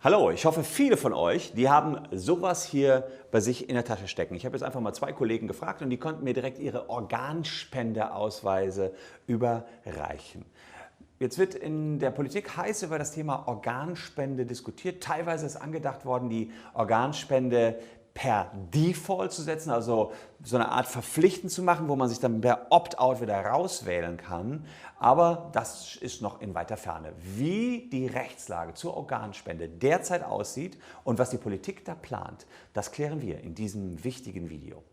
Hallo, ich hoffe, viele von euch, die haben sowas hier bei sich in der Tasche stecken. Ich habe jetzt einfach mal 2 Kollegen gefragt und die konnten mir direkt ihre Organspendeausweise überreichen. Jetzt wird in der Politik heiß über das Thema Organspende diskutiert. Teilweise ist angedacht worden, die Organspende per Default zu setzen, also so eine Art verpflichtend zu machen, wo man sich dann per Opt-out wieder rauswählen kann. Aber das ist noch in weiter Ferne. Wie die Rechtslage zur Organspende derzeit aussieht und was die Politik da plant, das klären wir in diesem wichtigen Video.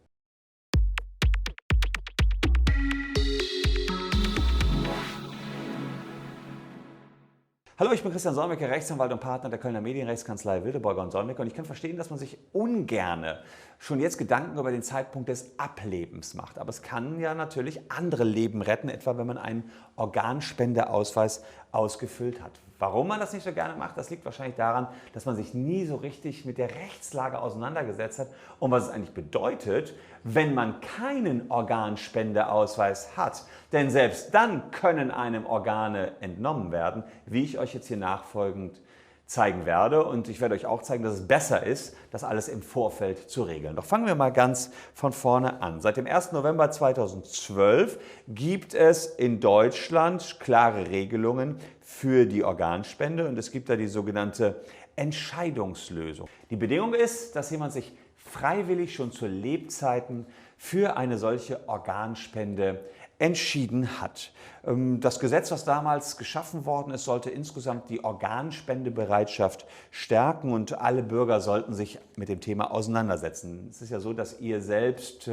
Hallo, ich bin Christian Solmecke, Rechtsanwalt und Partner der Kölner Medienrechtskanzlei Wildeborger & Solmecke und ich kann verstehen, dass man sich ungerne schon jetzt Gedanken über den Zeitpunkt des Ablebens macht. Aber es kann ja natürlich andere Leben retten, etwa wenn man einen Organspendeausweis ausgefüllt hat. Warum man das nicht so gerne macht, das liegt wahrscheinlich daran, dass man sich nie so richtig mit der Rechtslage auseinandergesetzt hat und was es eigentlich bedeutet, wenn man keinen Organspendeausweis hat. Denn selbst dann können einem Organe entnommen werden, wie ich euch jetzt hier nachfolgend zeigen werde. Und ich werde euch auch zeigen, dass es besser ist, das alles im Vorfeld zu regeln. Doch fangen wir mal ganz von vorne an. Seit dem 1. November 2012 gibt es in Deutschland klare Regelungen für die Organspende und es gibt da die sogenannte Entscheidungslösung. Die Bedingung ist, dass jemand sich freiwillig schon zu Lebzeiten für eine solche Organspende entschieden hat. Das Gesetz, was damals geschaffen worden ist, sollte insgesamt die Organspendebereitschaft stärken und alle Bürger sollten sich mit dem Thema auseinandersetzen. Es ist ja so, dass ihr selbst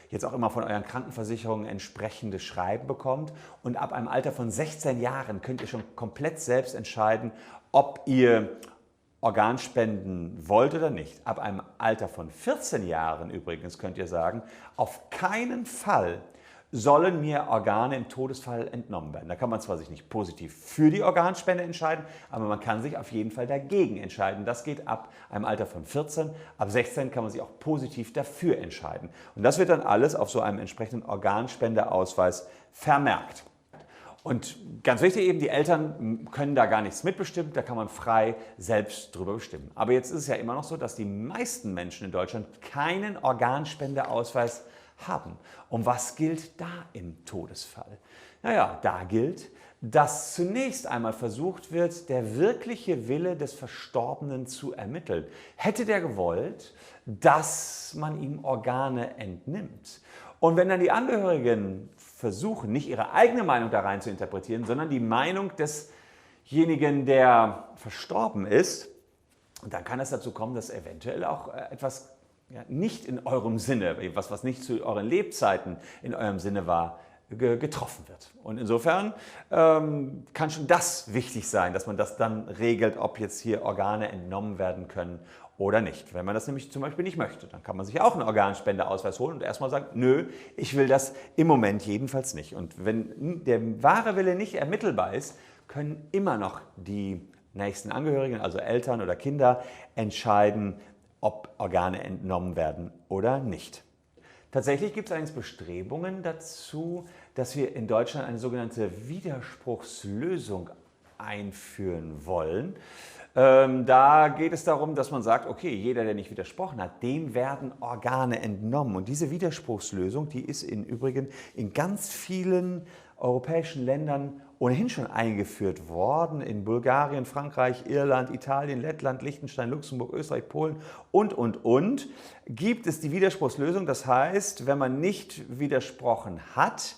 jetzt auch immer von euren Krankenversicherungen entsprechendes Schreiben bekommt und ab einem Alter von 16 Jahren könnt ihr schon komplett selbst entscheiden, ob ihr Organspenden wollt oder nicht. Ab einem Alter von 14 Jahren übrigens könnt ihr sagen, auf keinen Fall sollen mir Organe im Todesfall entnommen werden. Da kann man zwar sich nicht positiv für die Organspende entscheiden, aber man kann sich auf jeden Fall dagegen entscheiden. Das geht ab einem Alter von 14. Ab 16 kann man sich auch positiv dafür entscheiden. Und das wird dann alles auf so einem entsprechenden Organspendeausweis vermerkt. Und ganz wichtig eben, die Eltern können da gar nichts mitbestimmen, da kann man frei selbst drüber bestimmen. Aber jetzt ist es ja immer noch so, dass die meisten Menschen in Deutschland keinen Organspendeausweis haben. Und was gilt da im Todesfall? Naja, da gilt, dass zunächst einmal versucht wird, der wirkliche Wille des Verstorbenen zu ermitteln. Hätte der gewollt, dass man ihm Organe entnimmt? Und wenn dann die Angehörigen versuchen, nicht ihre eigene Meinung da rein zu interpretieren, sondern die Meinung desjenigen, der verstorben ist, dann kann es dazu kommen, dass eventuell auch etwas nicht in eurem Sinne, was nicht zu euren Lebzeiten in eurem Sinne war, getroffen wird. Und insofern kann schon das wichtig sein, dass man das dann regelt, ob jetzt hier Organe entnommen werden können oder nicht. Wenn man das nämlich zum Beispiel nicht möchte, dann kann man sich auch einen Organspendeausweis holen und erstmal sagen, nö, ich will das im Moment jedenfalls nicht. Und wenn der wahre Wille nicht ermittelbar ist, können immer noch die nächsten Angehörigen, also Eltern oder Kinder, entscheiden, ob Organe entnommen werden oder nicht. Tatsächlich gibt es allerdings Bestrebungen dazu, dass wir in Deutschland eine sogenannte Widerspruchslösung einführen wollen. Da geht es darum, dass man sagt, okay, jeder, der nicht widersprochen hat, dem werden Organe entnommen. Und diese Widerspruchslösung, die ist im Übrigen in ganz vielen europäischen Ländern ohnehin schon eingeführt worden. In Bulgarien, Frankreich, Irland, Italien, Lettland, Liechtenstein, Luxemburg, Österreich, Polen und gibt es die Widerspruchslösung. Das heißt, wenn man nicht widersprochen hat,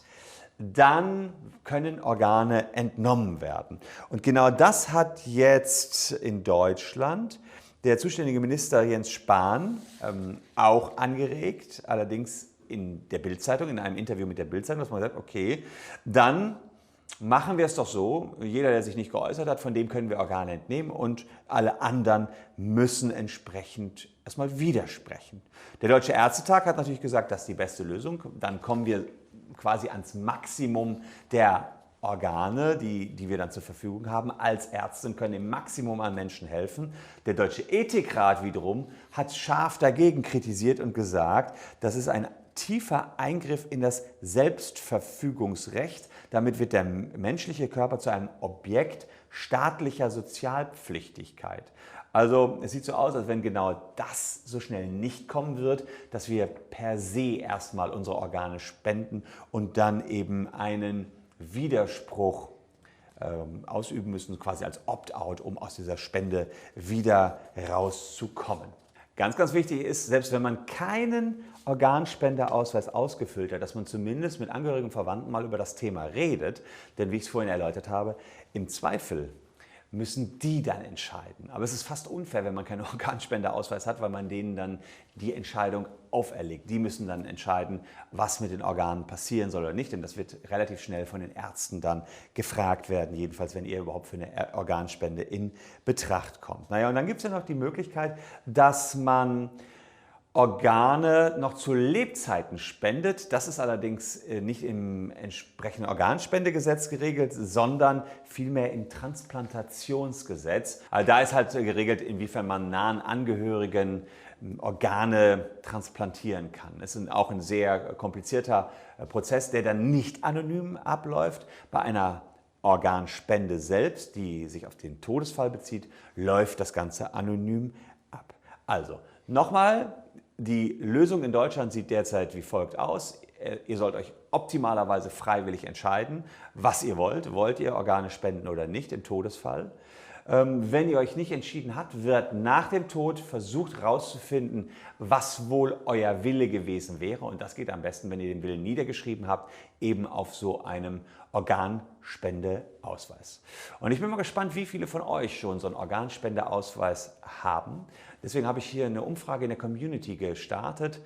dann können Organe entnommen werden. Und genau das hat jetzt in Deutschland der zuständige Minister Jens Spahn auch angeregt, allerdings in der Bild-Zeitung, in einem Interview mit der Bild-Zeitung, dass man sagt, okay, dann machen wir es doch so, jeder, der sich nicht geäußert hat, von dem können wir Organe entnehmen und alle anderen müssen entsprechend erstmal widersprechen. Der Deutsche Ärztetag hat natürlich gesagt, das ist die beste Lösung. Dann kommen wir quasi ans Maximum der Organe, die wir dann zur Verfügung haben. Als Ärztin können im Maximum an Menschen helfen. Der Deutsche Ethikrat wiederum hat scharf dagegen kritisiert und gesagt, das ist ein tiefer Eingriff in das Selbstverfügungsrecht. Damit wird der menschliche Körper zu einem Objekt staatlicher Sozialpflichtigkeit. Also es sieht so aus, als wenn genau das so schnell nicht kommen wird, dass wir per se erstmal unsere Organe spenden und dann eben einen Widerspruch ausüben müssen, quasi als Opt-out, um aus dieser Spende wieder rauszukommen. Ganz, ganz wichtig ist, selbst wenn man keinen Organspendeausweis ausgefüllt hat, dass man zumindest mit Angehörigen und Verwandten mal über das Thema redet, denn wie ich es vorhin erläutert habe, im Zweifel müssen die dann entscheiden. Aber es ist fast unfair, wenn man keinen Organspendeausweis hat, weil man denen dann die Entscheidung auferlegt. Die müssen dann entscheiden, was mit den Organen passieren soll oder nicht, denn das wird relativ schnell von den Ärzten dann gefragt werden, jedenfalls wenn ihr überhaupt für eine Organspende in Betracht kommt. Naja, und dann gibt es ja noch die Möglichkeit, dass man Organe noch zu Lebzeiten spendet. Das ist allerdings nicht im entsprechenden Organspendegesetz geregelt, sondern vielmehr im Transplantationsgesetz. Also da ist halt geregelt, inwiefern man nahen Angehörigen Organe transplantieren kann. Es ist auch ein sehr komplizierter Prozess, der dann nicht anonym abläuft. Bei einer Organspende selbst, die sich auf den Todesfall bezieht, läuft das Ganze anonym ab. Also nochmal, die Lösung in Deutschland sieht derzeit wie folgt aus. Ihr sollt euch optimalerweise freiwillig entscheiden, was ihr wollt. Wollt ihr Organe spenden oder nicht im Todesfall? Wenn ihr euch nicht entschieden habt, wird nach dem Tod versucht herauszufinden, was wohl euer Wille gewesen wäre. Und das geht am besten, wenn ihr den Willen niedergeschrieben habt, eben auf so einem Organspendeausweis. Und ich bin mal gespannt, wie viele von euch schon so einen Organspendeausweis haben. Deswegen habe ich hier eine Umfrage in der Community gestartet.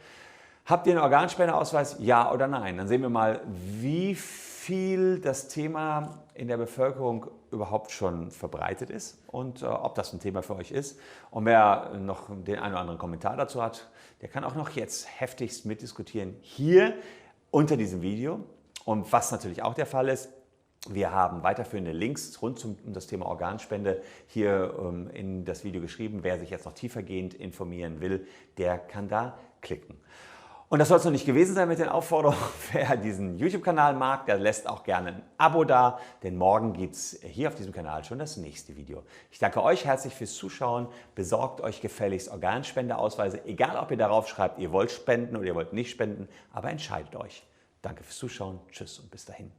Habt ihr einen Organspendeausweis? Ja oder nein? Dann sehen wir mal, wie viel das Thema in der Bevölkerung überhaupt schon verbreitet ist und ob das ein Thema für euch ist. Und wer noch den einen oder anderen Kommentar dazu hat, der kann auch noch jetzt heftigst mitdiskutieren hier unter diesem Video. Und was natürlich auch der Fall ist, wir haben weiterführende Links rund um das Thema Organspende hier in das Video geschrieben. Wer sich jetzt noch tiefergehend informieren will, der kann da klicken. Und das soll es noch nicht gewesen sein mit den Aufforderungen. Wer diesen YouTube-Kanal mag, der lässt auch gerne ein Abo da, denn morgen gibt es hier auf diesem Kanal schon das nächste Video. Ich danke euch herzlich fürs Zuschauen. Besorgt euch gefälligst Organspendeausweise, egal ob ihr darauf schreibt, ihr wollt spenden oder ihr wollt nicht spenden, aber entscheidet euch. Danke fürs Zuschauen, tschüss und bis dahin.